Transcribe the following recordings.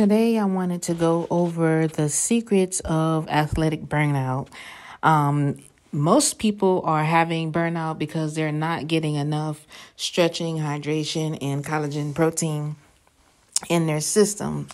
today I wanted to go over the secrets of athletic burnout. Most people are having burnout because they're not getting enough stretching, hydration, and collagen protein in their system.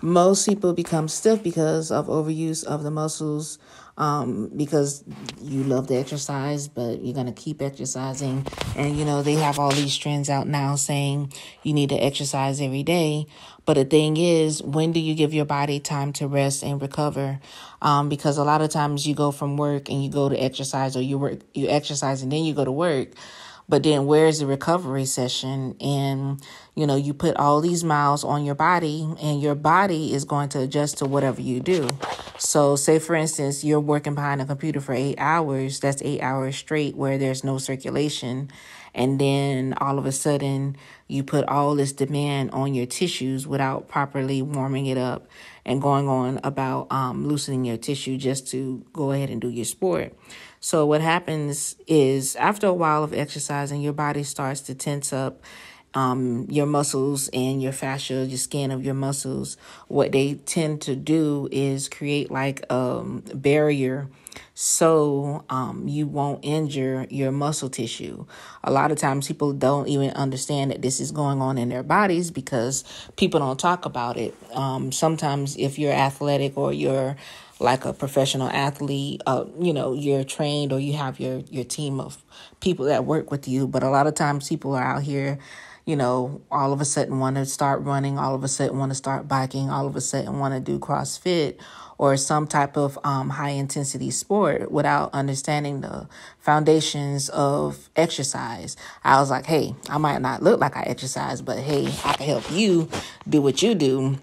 Most people become stiff because of overuse of the muscles, because you love to exercise, but you're going to keep exercising. And, they have all these trends out now saying you need to exercise every day. But the thing is, when do you give your body time to rest and recover? Because a lot of times you go from work and you go to exercise, or you exercise and then you go to work. But then where's the recovery session? And, you put all these miles on your body, and your body is going to adjust to whatever you do. So say, for instance, you're working behind a computer for 8 hours. That's 8 hours straight where there's no circulation. And then all of a sudden you put all this demand on your tissues without properly warming it up and going on about loosening your tissue just to go ahead and do your sport. So what happens is, after a while of exercising, your body starts to tense up. Your muscles and your fascia, your skin of your muscles, what they tend to do is create like a barrier so you won't injure your muscle tissue. A lot of times people don't even understand that this is going on in their bodies because people don't talk about it. Sometimes if you're athletic or you're like a professional athlete, you're trained, or you have your team of people that work with you. But a lot of times people are out here, all of a sudden want to start running, all of a sudden want to start biking, all of a sudden want to do CrossFit or some type of high intensity sport without understanding the foundations of exercise. I was like, hey, I might not look like I exercise, but hey, I can help you do what you do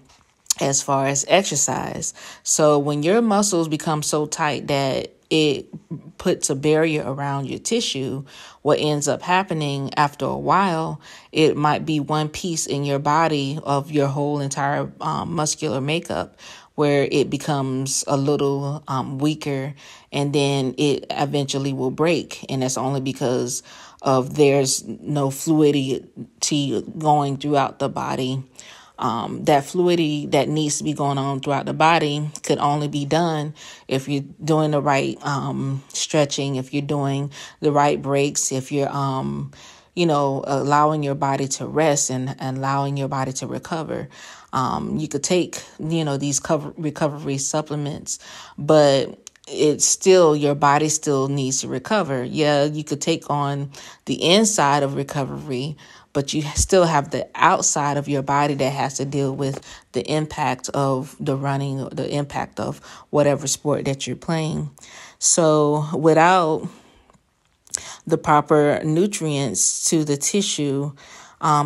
as far as exercise. So when your muscles become so tight that it puts a barrier around your tissue, what ends up happening after a while, it might be one piece in your body of your whole entire muscular makeup where it becomes a little weaker, and then it eventually will break. And that's only because of there's no fluidity going throughout the body. That fluidity that needs to be going on throughout the body could only be done if you're doing the right stretching, if you're doing the right breaks, if you're allowing your body to rest and allowing your body to recover. You could take these recovery supplements, but it's still, your body still needs to recover. Yeah, you could take on the inside of recovery, but you still have the outside of your body that has to deal with the impact of the running, or the impact of whatever sport that you're playing. So without the proper nutrients to the tissue,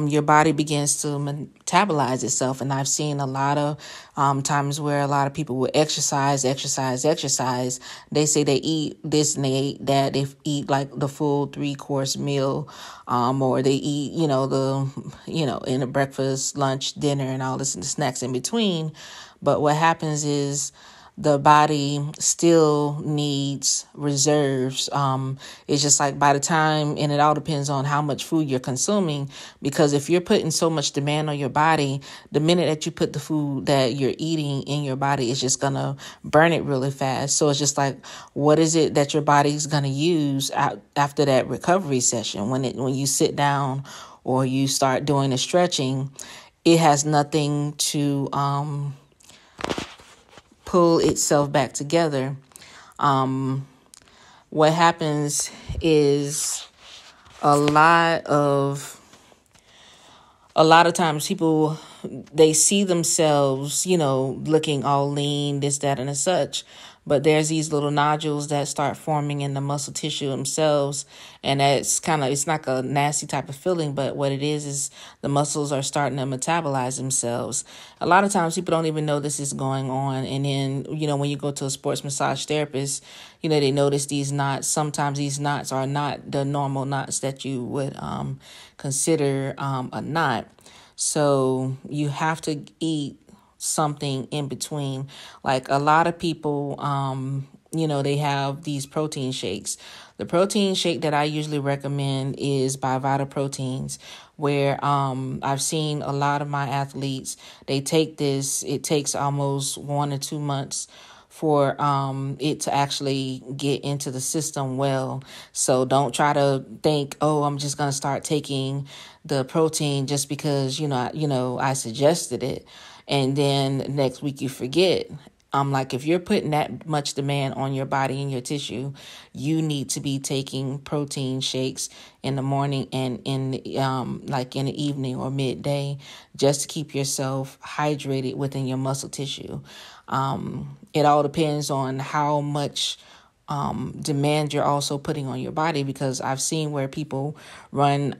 your body begins to metabolize itself. And I've seen a lot of times where a lot of people will exercise. They say they eat this and they eat that. They eat like the full 3-course meal, or they eat, in a breakfast, lunch, dinner, and all this and the snacks in between. But what happens is, the body still needs reserves. It's just like by the time, and it all depends on how much food you're consuming, because if you're putting so much demand on your body, the minute that you put the food that you're eating in your body, it's just going to burn it really fast. So it's just like, what is it that your body's going to use after that recovery session? When you sit down or you start doing the stretching, it has nothing to pull itself back together. What happens is a lot of times people, they see themselves, looking all lean, this, that, and such. But there's these little nodules that start forming in the muscle tissue themselves. And that's it's not a nasty type of feeling, but what it is the muscles are starting to metabolize themselves. A lot of times people don't even know this is going on. And then, when you go to a sports massage therapist, they notice these knots. Sometimes these knots are not the normal knots that you would consider a knot. So you have to eat something in between. Like a lot of people they have these protein shakes. The protein shake that I usually recommend is by Vita Proteins, where I've seen a lot of my athletes, they take this. It takes almost 1 or 2 months for it to actually get into the system well. So don't try to think, oh, I'm just going to start taking the protein just because, I suggested it. And then next week you forget. Like if you're putting that much demand on your body and your tissue, you need to be taking protein shakes in the morning and like in the evening or midday, just to keep yourself hydrated within your muscle tissue. It all depends on how much demand you're also putting on your body, because I've seen where people run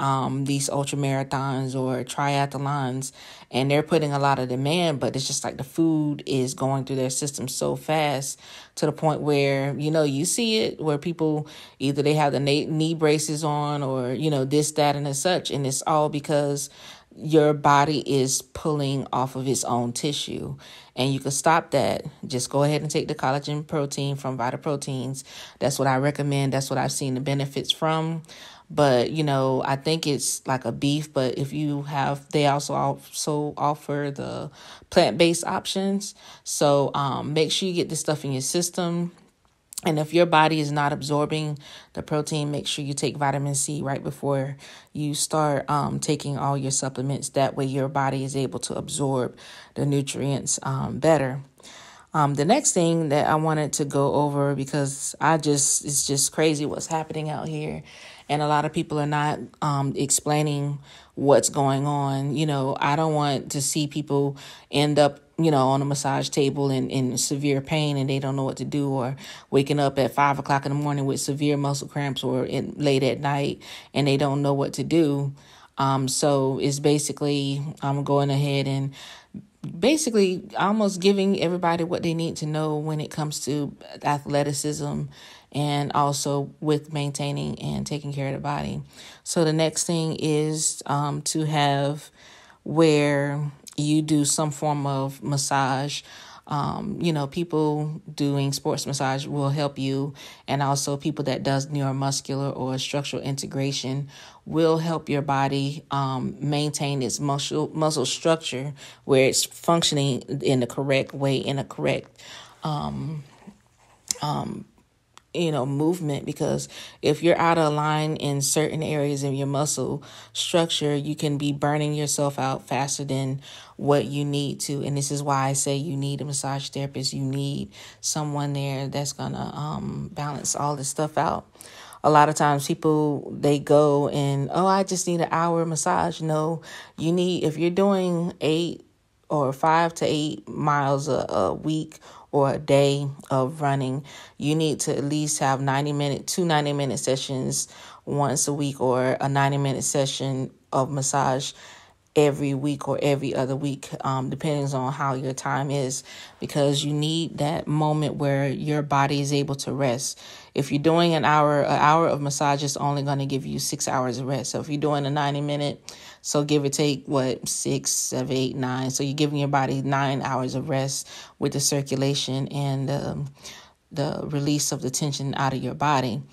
these ultra marathons or triathlons, and they're putting a lot of demand, but it's just like the food is going through their system so fast to the point where, you see it where people either they have the knee braces on or, this, that, and such. And it's all because your body is pulling off of its own tissue. And you can stop that. Just go ahead and take the collagen protein from Vita Proteins. That's what I recommend. That's what I've seen the benefits from. But, I think it's like a beef. But if you have, they also offer the plant-based options. So make sure you get this stuff in your system. And if your body is not absorbing the protein, make sure you take vitamin C right before you start taking all your supplements. That way your body is able to absorb the nutrients better. The next thing that I wanted to go over, because it's just crazy what's happening out here. And a lot of people are not explaining what's going on. I don't want to see people end up, on a massage table in severe pain and they don't know what to do, or waking up at 5 o'clock in the morning with severe muscle cramps, or late at night and they don't know what to do. So it's basically, I'm going ahead and basically almost giving everybody what they need to know when it comes to athleticism and also with maintaining and taking care of the body. So the next thing is to have where you do some form of massage. People doing sports massage will help you, and also people that does neuromuscular or structural integration will help your body maintain its muscle structure where it's functioning in the correct way, in a correct movement. Because if you're out of line in certain areas of your muscle structure, you can be burning yourself out faster than what you need to. And this is why I say you need a massage therapist. You need someone there that's gonna balance all this stuff out. A lot of times people, they go and, I just need an hour massage. No, you need, if you're doing 5 to 8 miles a week or a day of running, you need to at least have 90-minute sessions once a week, or a 90-minute session of massage every week or every other week, depending on how your time is, because you need that moment where your body is able to rest. If you're doing an hour of massage is only going to give you 6 hours of rest. So if you're doing a 90-minute, so give or take 6, 7, 8, 9. So you're giving your body 9 hours of rest with the circulation and the release of the tension out of your body.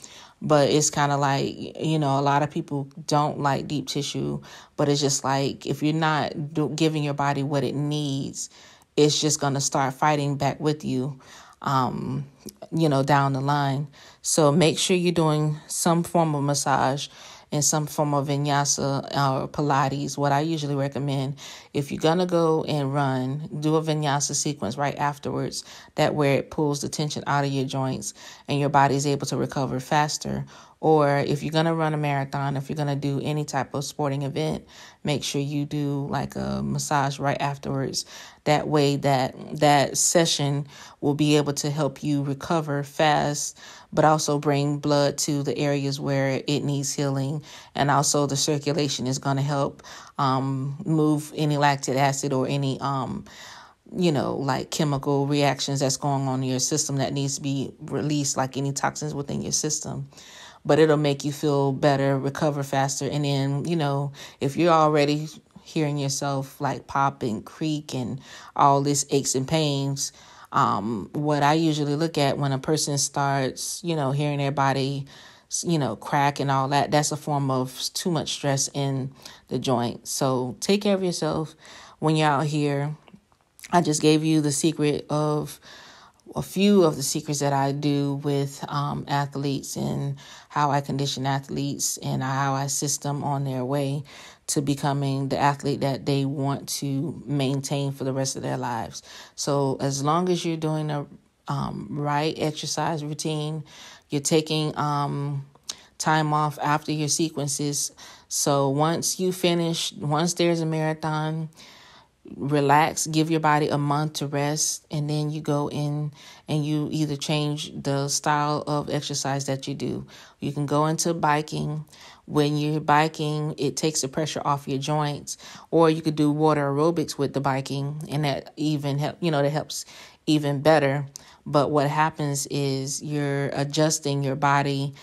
But it's kind of like, a lot of people don't like deep tissue, but it's just like, if you're not giving your body what it needs, it's just going to start fighting back with you, down the line. So make sure you're doing some form of massage and some form of vinyasa or Pilates. What I usually recommend, if you're going to go and run, do a vinyasa sequence right afterwards. That way it pulls the tension out of your joints and your body is able to recover faster. Or if you're going to run a marathon, if you're going to do any type of sporting event, make sure you do like a massage right afterwards. That way that session will be able to help you recover fast, but also bring blood to the areas where it needs healing. And also the circulation is going to help move any lactic acid or any like chemical reactions that's going on in your system that needs to be released, like any toxins within your system. But it'll make you feel better, recover faster. And then, if you're already hearing yourself like pop and creak and all this aches and pains, What I usually look at when a person starts, hearing their body, crack and all that, that's a form of too much stress in the joint. So take care of yourself when you're out here. I just gave you the secret of a few of the secrets that I do with athletes, and how I condition athletes, and how I assist them on their way to becoming the athlete that they want to maintain for the rest of their lives. So as long as you're doing the right exercise routine, you're taking time off after your sequences. So once there's a marathon, relax, give your body a month to rest, and then you go in and you either change the style of exercise that you do. You can go into biking. When you're biking, it takes the pressure off your joints, or you could do water aerobics with the biking, and that even that helps even better. But what happens is you're adjusting your body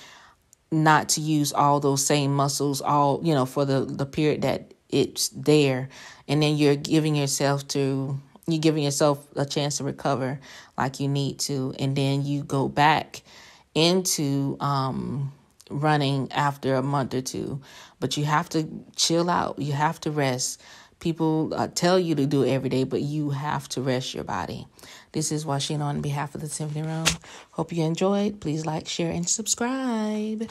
not to use all those same muscles for the period that it's there, and then you're giving yourself a chance to recover like you need to, and then you go back into running after a month or two. But you have to chill out, you have to rest. People tell you to do it every day, but you have to rest your body. This is Washina on behalf of the Symphony Room. Hope you enjoyed. Please like, share, and subscribe.